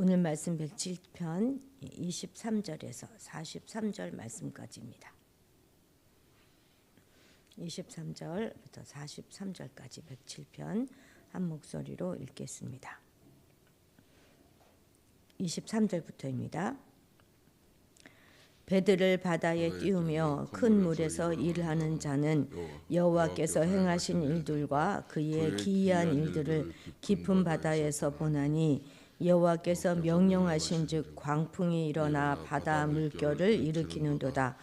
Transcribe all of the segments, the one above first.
오늘 말씀 107편 23절에서 43절 말씀까지입니다. 23절부터 43절까지 107편 한 목소리로 읽겠습니다. 23절부터입니다. 배들을 바다에 띄우며 큰 물에서 일하는 자는 여호와께서 행하신 일들과 그의 기이한 일들을 깊은 바다에서 보나니 여호와께서 명령하신즉 광풍이 일어나 바다 물결을 일으키는도다.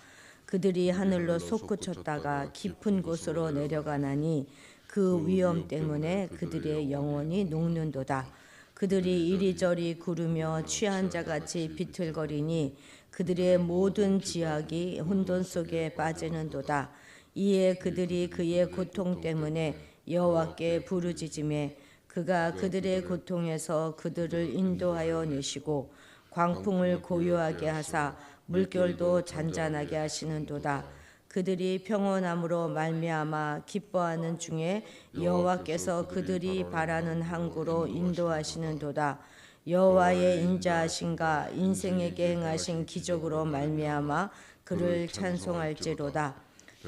그들이 하늘로 솟구쳤다가 깊은 곳으로 내려가나니 그 위험 때문에 그들의 영혼이 녹는도다. 그들이 이리저리 구르며 취한 자같이 비틀거리니 그들의 모든 지학이 혼돈 속에 빠지는도다. 이에 그들이 그의 고통 때문에 여호와께 부르짖으매 그가 그들의 고통에서 그들을 인도하여 내시고 광풍을 고요하게 하사 물결도 잔잔하게 하시는도다. 그들이 평온함으로 말미암아 기뻐하는 중에 여호와께서 그들이 바라는 항구로 인도하시는도다. 여호와의 인자하신가 인생에게 행하신 기적으로 말미암아 그를 찬송할지로다.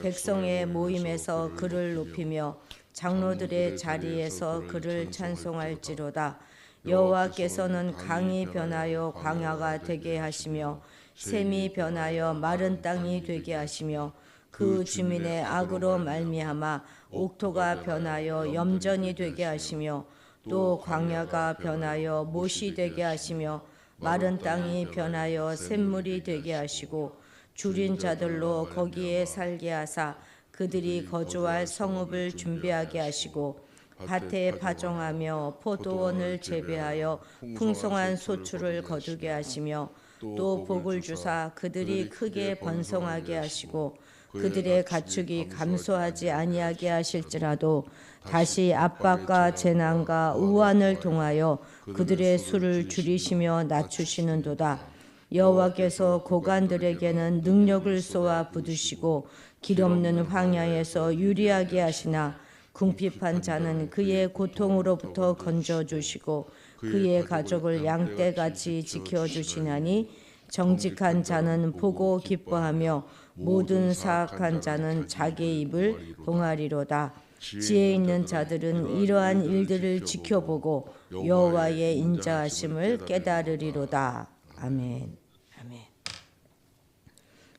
백성의 모임에서 그를 높이며 장로들의 자리에서 그를 찬송할지로다. 여호와께서는 강이 변하여 광야가 되게 하시며 샘이 변하여 마른 땅이 되게 하시며 그 주민의 악으로 말미암아 옥토가 변하여 염전이 되게 하시며 또 광야가 변하여 못이 되게 하시며 마른 땅이 변하여 샘물이 되게 하시고 줄인 자들로 거기에 살게 하사 그들이 거주할 성읍을 준비하게 하시고 밭에 파종하며 포도원을 재배하여 풍성한 소출을 거두게 하시며 또 복을 주사 그들이 크게 번성하게 하시고 그들의 가축이 감소하지 아니하게 하실지라도 다시 압박과 재난과 우환을 통하여 그들의 수를 줄이시며 낮추시는도다. 여호와께서 고관들에게는 능력을 쏘아 부두시고 길 없는 황야에서 유리하게 하시나 궁핍한 자는 그의 고통으로부터 건져주시고 그의 가족을 양떼같이 지켜주시나니 정직한 자는 보고 기뻐하며 모든 사악한 자는 자기 입을 봉하리로다. 지혜 있는 자들은 이러한 일들을 지켜보고 여호와의 인자하심을 깨달으리로다. 아멘. 아멘.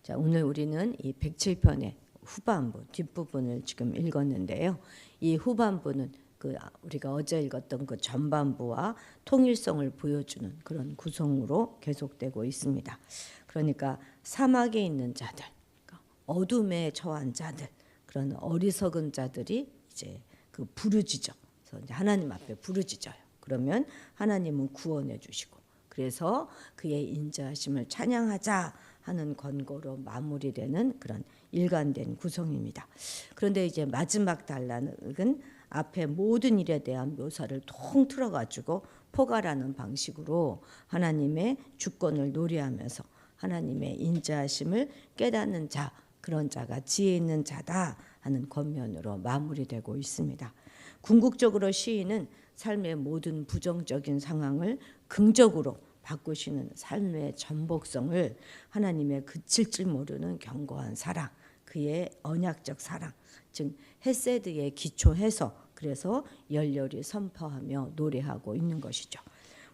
자, 오늘 우리는 이 107편의 후반부, 뒷부분을 지금 읽었는데요. 이 후반부는 우리가 어제 읽었던 그 전반부와 통일성을 보여주는 그런 구성으로 계속되고 있습니다. 그러니까 사막에 있는 자들, 어둠에 처한 자들, 그런 어리석은 자들이 이제 그 부르짖어. 그래서 이제 하나님 앞에 부르짖어요. 그러면 하나님은 구원해 주시고, 그래서 그의 인자하심을 찬양하자 하는 권고로 마무리되는 그런 일관된 구성입니다. 그런데 이제 마지막 단락은 앞에 모든 일에 대한 묘사를 통틀어 가지고 포괄하는 방식으로 하나님의 주권을 노래하면서 하나님의 인자하심을 깨닫는 자, 그런 자가 지혜 있는 자다 하는 권면으로 마무리되고 있습니다. 궁극적으로 시인은 삶의 모든 부정적인 상황을 긍정으로 바꾸시는 삶의 전복성을 하나님의 그칠 줄 모르는 견고한 사랑, 그의 언약적 사랑, 즉 헤세드에 기초해서 그래서 열렬히 선포하며 노래하고 있는 것이죠.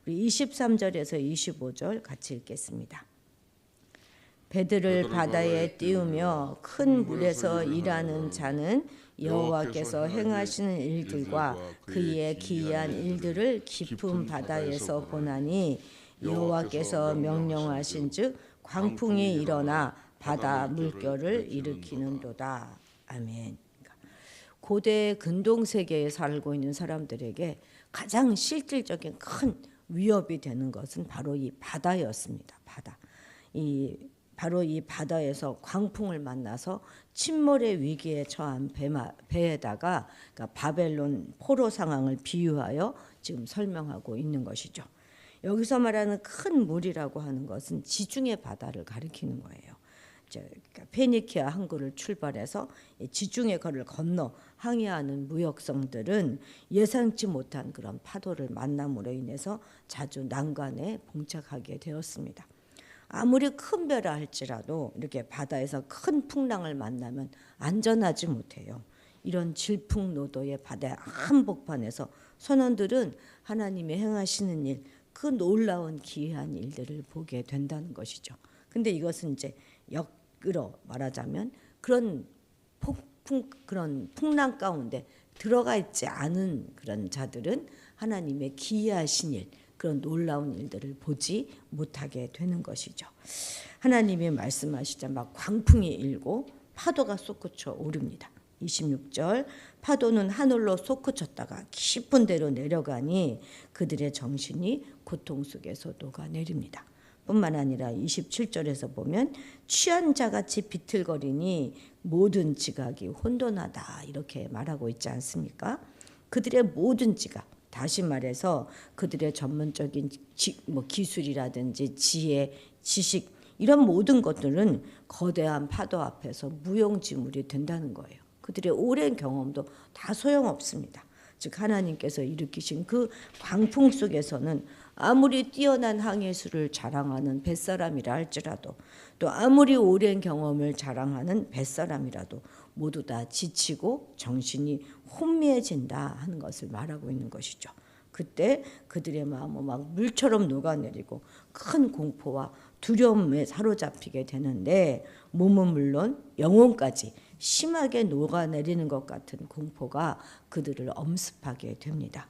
우리 23절에서 25절 같이 읽겠습니다. 배들을 바다에 띄우며 큰 물에서 일하는 자는 여호와께서 행하시는 일들과 그의 기이한 일들을 깊은 바다에서 보나니 여호와께서 명령하신즉 광풍이 일어나 바다 물결을 일으키는도다. 아멘. 고대 근동 세계에 살고 있는 사람들에게 가장 실질적인 큰 위협이 되는 것은 바로 이 바다였습니다. 바다. 바로 이 바다에서 광풍을 만나서 침몰의 위기에 처한 배에다가 그러니까 바벨론 포로 상황을 비유하여 지금 설명하고 있는 것이죠. 여기서 말하는 큰 물이라고 하는 것은 지중해 바다를 가리키는 거예요. 그러니까 페니키아 항구를 출발해서 지중해 거를 건너 항해하는 무역성들은 예상치 못한 그런 파도를 만남으로 인해서 자주 난관에 봉착하게 되었습니다. 아무리 큰 배라 할지라도 이렇게 바다에서 큰 풍랑을 만나면 안전하지 못해요. 이런 질풍노도의 바다의 한복판에서 선원들은 하나님이 행하시는 일, 그 놀라운 기이한 일들을 보게 된다는 것이죠. 근데 이것은 이제 역으로 말하자면 그런 그런 풍랑 가운데 들어가 있지 않은 그런 자들은 하나님의 기이하신 일, 그런 놀라운 일들을 보지 못하게 되는 것이죠. 하나님이 말씀하시자 막 광풍이 일고 파도가 솟구쳐 오릅니다. 26절 파도는 하늘로 솟구쳤다가 깊은 데로 내려가니 그들의 정신이 고통 속에서 녹아내립니다. 뿐만 아니라 27절에서 보면 취한 자같이 비틀거리니 모든 지각이 혼돈하다 이렇게 말하고 있지 않습니까? 그들의 모든 지각, 다시 말해서 그들의 전문적인 기술이라든지 지혜, 지식 이런 모든 것들은 거대한 파도 앞에서 무용지물이 된다는 거예요. 그들의 오랜 경험도 다 소용없습니다. 즉 하나님께서 일으키신 그 광풍 속에서는 아무리 뛰어난 항해술을 자랑하는 뱃사람이라 할지라도 또 아무리 오랜 경험을 자랑하는 뱃사람이라도 모두 다 지치고 정신이 혼미해진다 하는 것을 말하고 있는 것이죠. 그때 그들의 마음은 막 물처럼 녹아내리고 큰 공포와 두려움에 사로잡히게 되는데 몸은 물론 영혼까지 심하게 녹아내리는 것 같은 공포가 그들을 엄습하게 됩니다.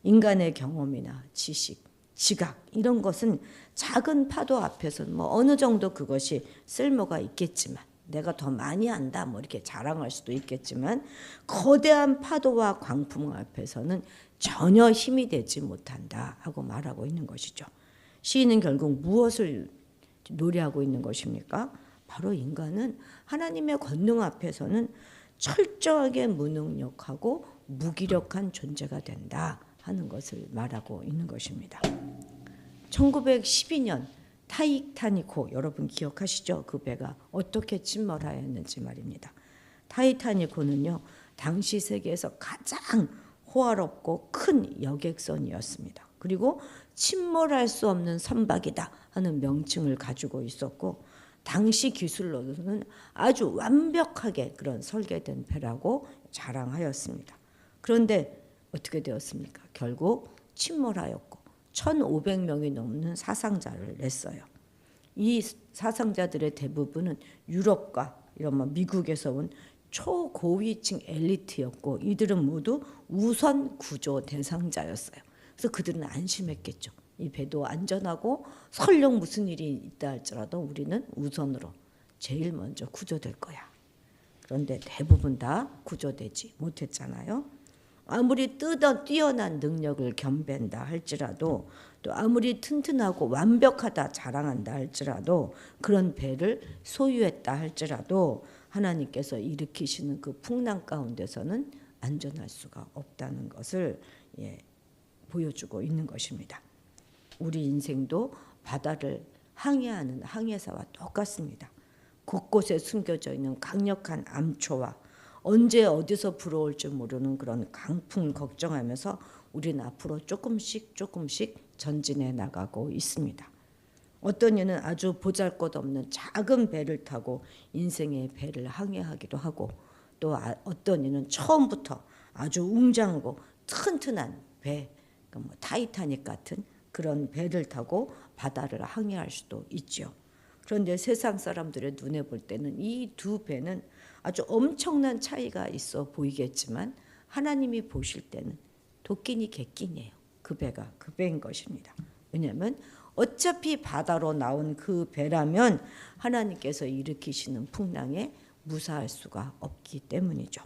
인간의 경험이나 지식, 지각 이런 것은 작은 파도 앞에서는 어느 정도 그것이 쓸모가 있겠지만 내가 더 많이 안다 이렇게 자랑할 수도 있겠지만 거대한 파도와 광풍 앞에서는 전혀 힘이 되지 못한다 하고 말하고 있는 것이죠. 시인은 결국 무엇을 노래하고 있는 것입니까? 바로 인간은 하나님의 권능 앞에서는 철저하게 무능력하고 무기력한 존재가 된다 하는 것을 말하고 있는 것입니다. 1912년 타이타닉호 여러분 기억하시죠? 그 배가 어떻게 침몰하였는지 말입니다. 타이타닉호는요 당시 세계에서 가장 호화롭고 큰 여객선이었습니다. 그리고 침몰할 수 없는 선박이다 하는 명칭을 가지고 있었고 당시 기술로는 아주 완벽하게 그런 설계된 배라고 자랑하였습니다. 그런데 어떻게 되었습니까? 결국 침몰하였고 1,500명이 넘는 사상자를 냈어요. 이 사상자들의 대부분은 유럽과 이런 미국에서 온 초고위층 엘리트였고 이들은 모두 우선 구조 대상자였어요. 그래서 그들은 안심했겠죠. 이 배도 안전하고 설령 무슨 일이 있다 할지라도 우리는 우선으로 제일 먼저 구조될 거야. 그런데 대부분 다 구조되지 못했잖아요. 아무리 뛰어난 능력을 겸비한다 할지라도 또 아무리 튼튼하고 완벽하다 자랑한다 할지라도 그런 배를 소유했다 할지라도 하나님께서 일으키시는 그 풍랑 가운데서는 안전할 수가 없다는 것을 보여주고 있는 것입니다. 우리 인생도 바다를 항해하는 항해사와 똑같습니다. 곳곳에 숨겨져 있는 강력한 암초와 언제 어디서 불어올지 모르는 그런 강풍을 걱정하면서 우리는 앞으로 조금씩 전진해 나가고 있습니다. 어떤 이는 아주 보잘것없는 작은 배를 타고 인생의 배를 항해하기도 하고 또 어떤 이는 처음부터 아주 웅장하고 튼튼한 배, 타이타닉 같은 그런 배를 타고 바다를 항해할 수도 있죠. 그런데 세상 사람들의 눈에 볼 때는 이 두 배는 아주 엄청난 차이가 있어 보이겠지만 하나님이 보실 때는 도끼니 객기니예요. 그 배가 그 배인 것입니다. 왜냐하면 어차피 바다로 나온 그 배라면 하나님께서 일으키시는 풍랑에 무사할 수가 없기 때문이죠.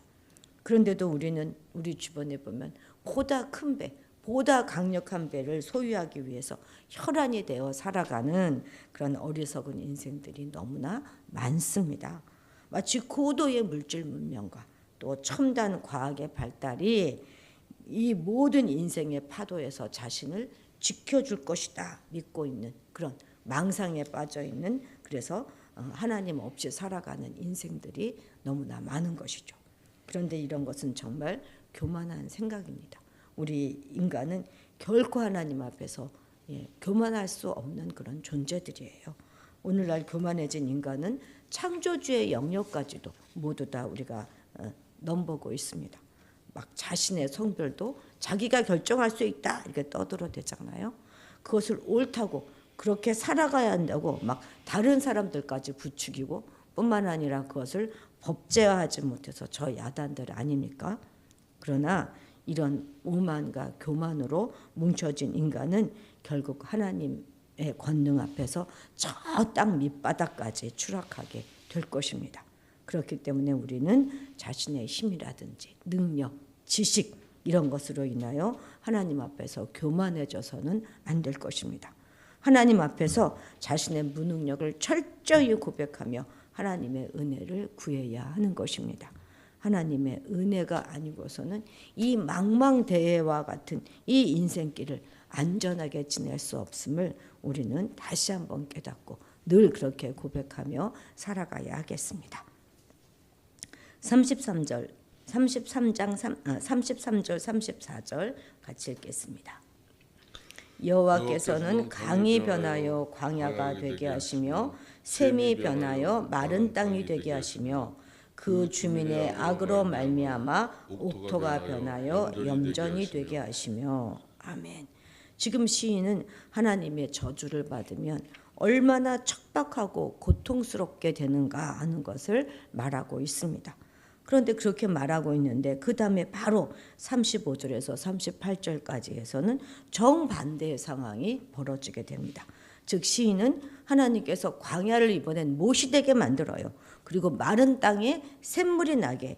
그런데도 우리는 우리 주변에 보면 보다 큰 배, 보다 강력한 배를 소유하기 위해서 혈안이 되어 살아가는 그런 어리석은 인생들이 너무나 많습니다. 마치 고도의 물질 문명과 또 첨단 과학의 발달이 이 모든 인생의 파도에서 자신을 지켜줄 것이다 믿고 있는 그런 망상에 빠져 있는 그래서 하나님 없이 살아가는 인생들이 너무나 많은 것이죠. 그런데 이런 것은 정말 교만한 생각입니다. 우리 인간은 결코 하나님 앞에서 교만할 수 없는 그런 존재들이에요. 오늘날 교만해진 인간은 창조주의 영역까지도 모두 다 우리가 넘보고 있습니다. 막 자신의 성별도 자기가 결정할 수 있다 이렇게 떠들어대잖아요. 그것을 옳다고 그렇게 살아가야 한다고 막 다른 사람들까지 부추기고 뿐만 아니라 그것을 법제화하지 못해서 저 야단들 아닙니까? 그러나 이런 오만과 교만으로 뭉쳐진 인간은 결국 하나님의 권능 앞에서 저 땅 밑바닥까지 추락하게 될 것입니다. 그렇기 때문에 우리는 자신의 힘이라든지 능력, 지식 이런 것으로 인하여 하나님 앞에서 교만해져서는 안 될 것입니다. 하나님 앞에서 자신의 무능력을 철저히 고백하며 하나님의 은혜를 구해야 하는 것입니다. 하나님의 은혜가 아니고서는 이 망망대해와 같은 이 인생길을 안전하게 지낼 수 없음을 우리는 다시 한번 깨닫고 늘 그렇게 고백하며 살아가야 하겠습니다. 33절 34절 같이 읽겠습니다. 여호와께서는 강이 변하여 광야가 되게 하시며 샘이 변하여 마른 땅이 되게 하시며 그 주민의 악으로 말미암아 옥토가 변하여 염전이 되게 하시며. 아멘. 지금 시인은 하나님의 저주를 받으면 얼마나 척박하고 고통스럽게 되는가 하는 것을 말하고 있습니다. 그런데 그렇게 말하고 있는데 그 다음에 바로 35절에서 38절까지에서는 정반대의 상황이 벌어지게 됩니다. 즉 시인은 하나님께서 광야를 이번엔 못이 되게 만들어요. 그리고 마른 땅에 샘물이 나게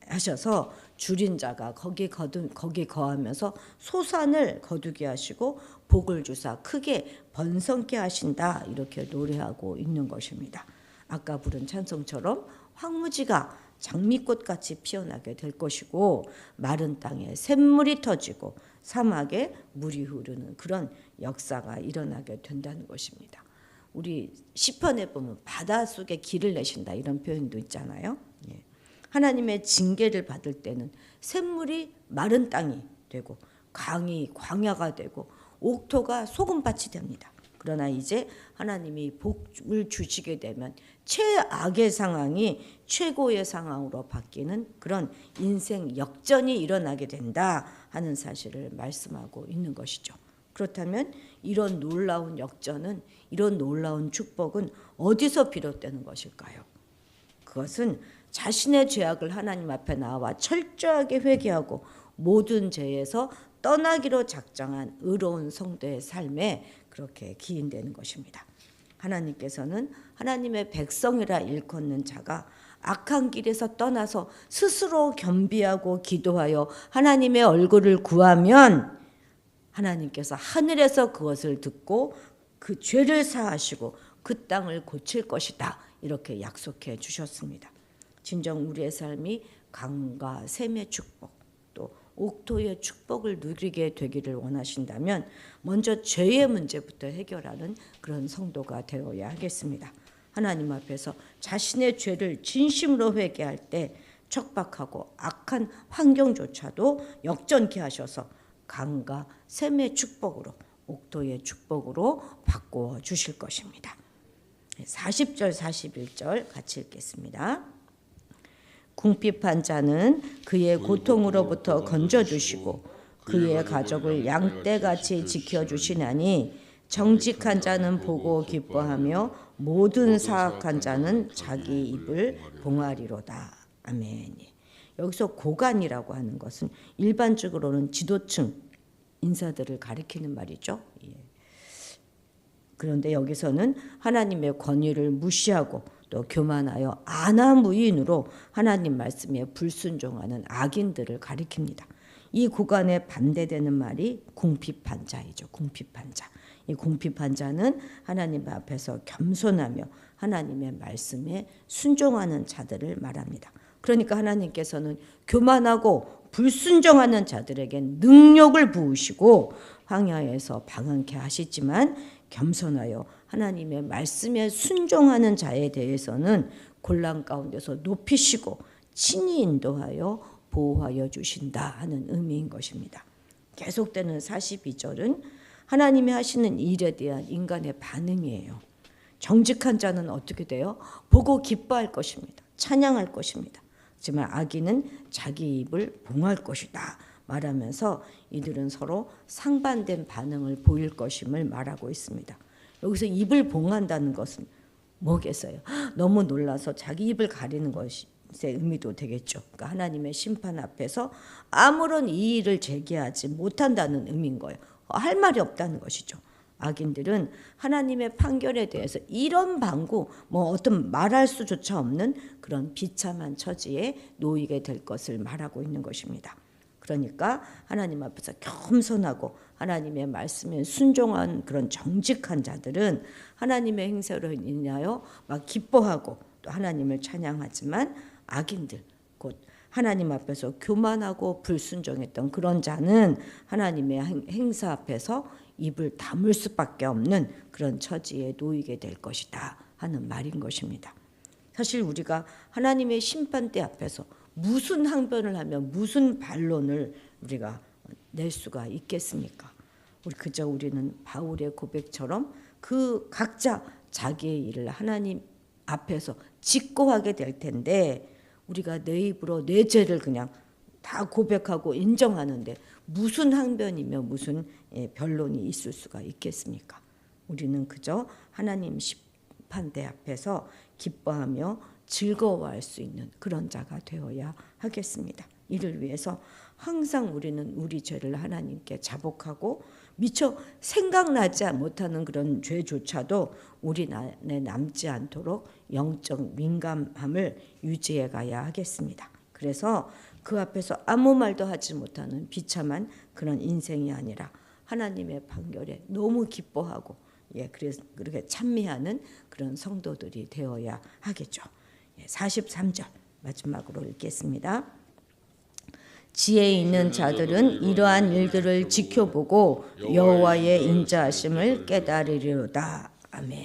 하셔서 줄인 자가 거기 거하면서 소산을 거두게 하시고 복을 주사 크게 번성케 하신다 이렇게 노래하고 있는 것입니다. 아까 부른 찬송처럼 황무지가 장미꽃같이 피어나게 될 것이고 마른 땅에 샘물이 터지고 사막에 물이 흐르는 그런 역사가 일어나게 된다는 것입니다. 우리 시편에 보면 바닷속에 길을 내신다 이런 표현도 있잖아요. 하나님의 징계를 받을 때는 샘물이 마른 땅이 되고 강이 광야가 되고 옥토가 소금밭이 됩니다. 그러나 이제 하나님이 복을 주시게 되면 최악의 상황이 최고의 상황으로 바뀌는 그런 인생 역전이 일어나게 된다 하는 사실을 말씀하고 있는 것이죠. 그렇다면 이런 놀라운 역전은, 이런 놀라운 축복은 어디서 비롯되는 것일까요? 그것은 자신의 죄악을 하나님 앞에 나와 철저하게 회개하고 모든 죄에서 떠나기로 작정한 의로운 성도의 삶에 그렇게 기인되는 것입니다. 하나님께서는 하나님의 백성이라 일컫는 자가 악한 길에서 떠나서 스스로 겸비하고 기도하여 하나님의 얼굴을 구하면 하나님께서 하늘에서 그것을 듣고 그 죄를 사하시고 그 땅을 고칠 것이다 이렇게 약속해 주셨습니다. 진정 우리의 삶이 강과 샘의 축복 또 옥토의 축복을 누리게 되기를 원하신다면 먼저 죄의 문제부터 해결하는 그런 성도가 되어야 하겠습니다. 하나님 앞에서 자신의 죄를 진심으로 회개할 때 척박하고 악한 환경조차도 역전케 하셔서 강과 샘의 축복으로 옥토의 축복으로 바꾸어 주실 것입니다. 40절 41절 같이 읽겠습니다. 궁핍한 자는 그의 고통으로부터 건져주시고 그의 가족을 양떼같이 지켜주시나니 정직한 자는 보고 기뻐하며 모든 사악한 자는 자기 입을 봉하리로다. 아멘. 여기서 고관이라고 하는 것은 일반적으로는 지도층 인사들을 가리키는 말이죠. 그런데 여기서는 하나님의 권위를 무시하고 또 교만하여 안하무인으로 하나님 말씀에 불순종하는 악인들을 가리킵니다. 이 구간에 반대되는 말이 궁핍한 자이죠. 궁핍한 자. 이 궁핍한 자는 하나님 앞에서 겸손하며 하나님의 말씀에 순종하는 자들을 말합니다. 그러니까 하나님께서는 교만하고 불순종하는 자들에게 능력을 부으시고 황야에서 방황케 하시지만 겸손하여 하나님의 말씀에 순종하는 자에 대해서는 곤란 가운데서 높이시고 친히 인도하여 보호하여 주신다 하는 의미인 것입니다. 계속되는 42절은 하나님이 하시는 일에 대한 인간의 반응이에요. 정직한 자는 어떻게 돼요? 보고 기뻐할 것입니다. 찬양할 것입니다. 하지만 악인은 자기 입을 봉할 것이다 말하면서 이들은 서로 상반된 반응을 보일 것임을 말하고 있습니다. 여기서 입을 봉한다는 것은 뭐겠어요? 너무 놀라서 자기 입을 가리는 것의 의미도 되겠죠. 그러니까 하나님의 심판 앞에서 아무런 이의를 제기하지 못한다는 의미인 거예요. 할 말이 없다는 것이죠. 악인들은 하나님의 판결에 대해서 이런 방구 어떤 말할 수조차 없는 그런 비참한 처지에 놓이게 될 것을 말하고 있는 것입니다. 그러니까 하나님 앞에서 겸손하고 하나님의 말씀에 순종한 그런 정직한 자들은 하나님의 행세로 인하여 막 기뻐하고 또 하나님을 찬양하지만 악인들 곧 하나님 앞에서 교만하고 불순종했던 그런 자는 하나님의 행사 앞에서 입을 다물 수밖에 없는 그런 처지에 놓이게 될 것이다 하는 말인 것입니다. 사실 우리가 하나님의 심판대 앞에서 무슨 항변을 하며 무슨 반론을 우리가 낼 수가 있겠습니까? 우리는 바울의 고백처럼 그 각자 자기의 일을 하나님 앞에서 직고하게 될 텐데 우리가 내 입으로 내 죄를 그냥 다 고백하고 인정하는데 무슨 항변이며 무슨 변론이 있을 수가 있겠습니까? 우리는 그저 하나님 심판대 앞에서 기뻐하며 즐거워할 수 있는 그런 자가 되어야 하겠습니다. 이를 위해서 항상 우리는 우리 죄를 하나님께 자복하고 미처 생각나지 못하는 그런 죄조차도 우리 안에 남지 않도록 영적 민감함을 유지해 가야 하겠습니다. 그래서 그 앞에서 아무 말도 하지 못하는 비참한 그런 인생이 아니라 하나님의 판결에 너무 기뻐하고 그래서 그렇게 찬미하는 그런 성도들이 되어야 하겠죠. 43절 마지막으로 읽겠습니다. 지혜 있는 자들은 이러한 일들을 지켜보고 여호와의 인자하심을 깨달으리로다. 아멘.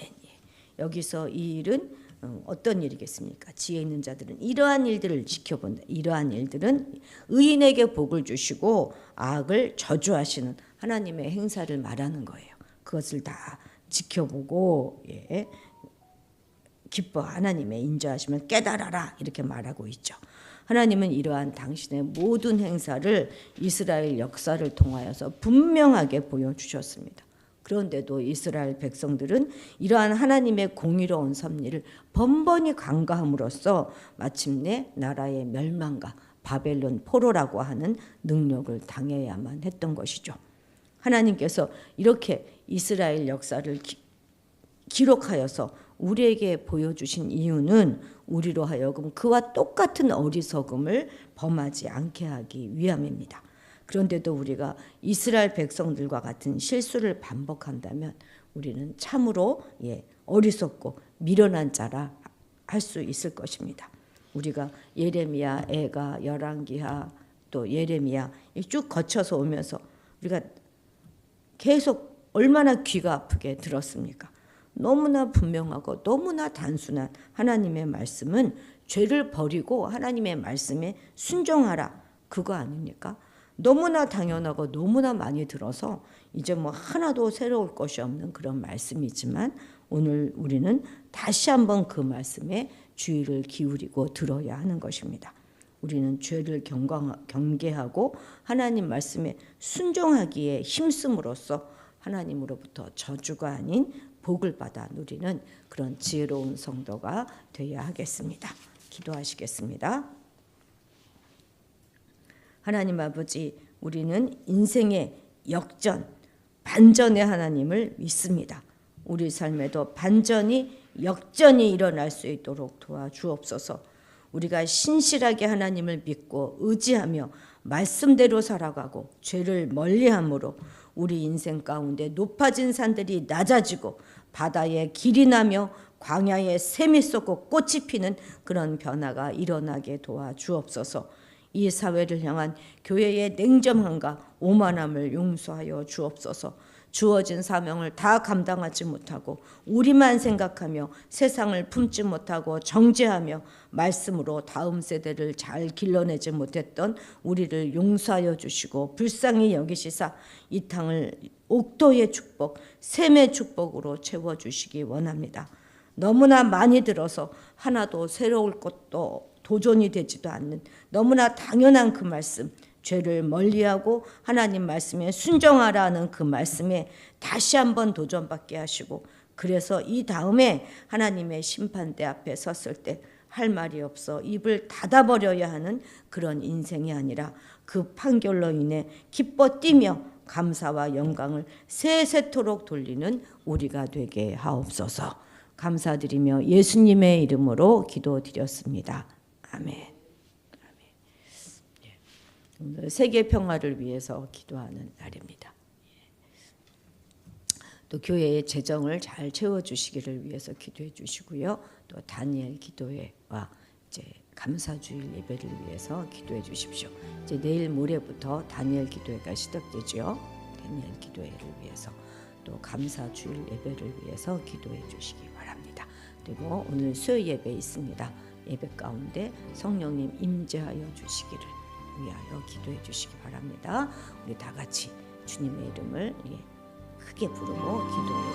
여기서 이 일은 어떤 일이겠습니까? 지혜 있는 자들은 이러한 일들을 지켜본다. 이러한 일들은 의인에게 복을 주시고 악을 저주하시는 하나님의 행사를 말하는 거예요. 그것을 다 지켜보고 기뻐 하나님의 인자하심을 깨달아라 이렇게 말하고 있죠. 하나님은 이러한 당신의 모든 행사를 이스라엘 역사를 통하여서 분명하게 보여주셨습니다. 그런데도 이스라엘 백성들은 이러한 하나님의 공의로운 섭리를 번번이 간과함으로써 마침내 나라의 멸망과 바벨론 포로라고 하는 능력을 당해야만 했던 것이죠. 하나님께서 이렇게 이스라엘 역사를 기록하여서 우리에게 보여주신 이유는 우리로 하여금 그와 똑같은 어리석음을 범하지 않게 하기 위함입니다. 그런데도 우리가 이스라엘 백성들과 같은 실수를 반복한다면 우리는 참으로 어리석고 미련한 자라 할 수 있을 것입니다. 우리가 예레미야, 애가, 열왕기하 또 예레미야 쭉 거쳐서 오면서 우리가 계속 얼마나 귀가 아프게 들었습니까? 너무나 분명하고 너무나 단순한 하나님의 말씀은 죄를 버리고 하나님의 말씀에 순종하라 그거 아닙니까? 너무나 당연하고 너무나 많이 들어서 이제 하나도 새로울 것이 없는 그런 말씀이지만 오늘 우리는 다시 한번 그 말씀에 주의를 기울이고 들어야 하는 것입니다. 우리는 죄를 경계하고 하나님 말씀에 순종하기에 힘쓰므로써 하나님으로부터 저주가 아닌 복을 받아 누리는 그런 지혜로운 성도가 되어야 하겠습니다. 기도하시겠습니다. 하나님 아버지, 우리는 인생의 역전, 반전의 하나님을 믿습니다. 우리 삶에도 반전이 역전이 일어날 수 있도록 도와주옵소서. 우리가 신실하게 하나님을 믿고 의지하며 말씀대로 살아가고 죄를 멀리함으로 우리 인생 가운데 높아진 산들이 낮아지고 바다에 길이 나며 광야에 샘이 솟고 꽃이 피는 그런 변화가 일어나게 도와주옵소서. 이 사회를 향한 교회의 냉정함과 오만함을 용서하여 주옵소서. 주어진 사명을 다 감당하지 못하고 우리만 생각하며 세상을 품지 못하고 정죄하며 말씀으로 다음 세대를 잘 길러내지 못했던 우리를 용서하여 주시고 불쌍히 여기시사 이 땅을 옥도의 축복, 샘의 축복으로 채워주시기 원합니다. 너무나 많이 들어서 하나도 새로울 것도 도전이 되지도 않는 너무나 당연한 그 말씀, 죄를 멀리하고 하나님 말씀에 순종하라는 그 말씀에 다시 한번 도전받게 하시고, 그래서 이 다음에 하나님의 심판대 앞에 섰을 때 할 말이 없어 입을 닫아버려야 하는 그런 인생이 아니라 그 판결로 인해 기뻐 뛰며 감사와 영광을 세세토록 돌리는 우리가 되게 하옵소서. 감사드리며 예수님의 이름으로 기도드렸습니다. 아멘. 오늘 세계 평화를 위해서 기도하는 날입니다. 또 교회의 재정을 잘 채워주시기를 위해서 기도해 주시고요. 또 다니엘 기도회와 이제 감사주일 예배를 위해서 기도해 주십시오. 이제 내일 모레부터 다니엘 기도회가 시작되죠. 다니엘 기도회를 위해서 또 감사주일 예배를 위해서 기도해 주시기 바랍니다. 그리고 오늘 수요 예배 있습니다. 예배 가운데 성령님 임재하여 주시기를 위하여 기도해 주시기 바랍니다. 우리 다 같이 주님의 이름을 크게 부르고 기도해